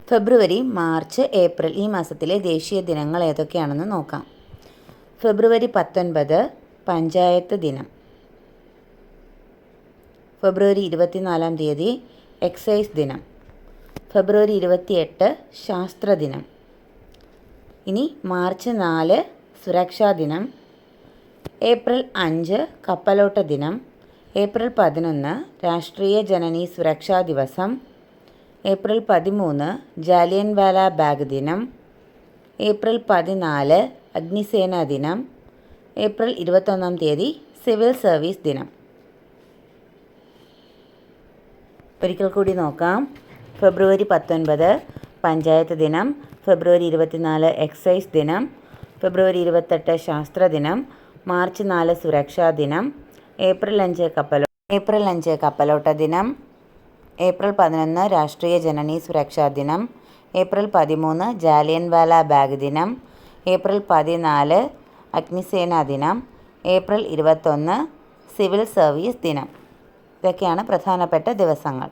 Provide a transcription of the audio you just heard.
ഫെബ്രുവരി, March, April ഈ മാസത്തിലെ ദേശീയ ദിനങ്ങൾ ഏതൊക്കെയാണെന്ന് നോക്കാം. ഫെബ്രുവരി 19 പഞ്ചായത്ത് ദിനം. ഫെബ്രുവരി 24 തീയതി എക്സൈസ് ദിനം. ഫെബ്രുവരി 28 ശാസ്ത്ര ദിനം. ഇനി മാർച്ച് 4 സുരക്ഷാ ദിനം. ഏപ്രിൽ 5 കപ്പലോട്ട ദിനം. ഏപ്രിൽ 11 രാഷ്ട്രീയ ജനനി സുരക്ഷാ ദിവസം. ഏപ്രിൽ 13 ജാലിയൻവാല ബാഗ് ദിനം. ഏപ്രിൽ 14 അഗ്നിസേനാ ദിനം. ഏപ്രിൽ 21 തീയതി സിവിൽ സർവീസ് ദിനം. ഒരിക്കൽ കൂടി നോക്കാം. ഫെബ്രുവരി 19 പഞ്ചായത്ത് ദിനം. ഫെബ്രുവരി 24 എക്സൈസ് ദിനം. ഫെബ്രുവരി 28 ശാസ്ത്ര ദിനം. മാർച്ച് 4 സുരക്ഷാ ദിനം. ഏപ്രിൽ 5 കപ്പലോട്ട ദിനം. ഏപ്രിൽ 11 രാഷ്ട്രീയ ജനനി സുരക്ഷാ ദിനം. ഏപ്രിൽ 13 ജാലിയൻവാല ബാഗ് ദിനം. ഏപ്രിൽ 14 അഗ്നിസേനാ ദിനം. ഏപ്രിൽ 21 സിവിൽ സർവീസ് ദിനം. ഇതൊക്കെയാണ് പ്രധാനപ്പെട്ട ദിവസങ്ങൾ.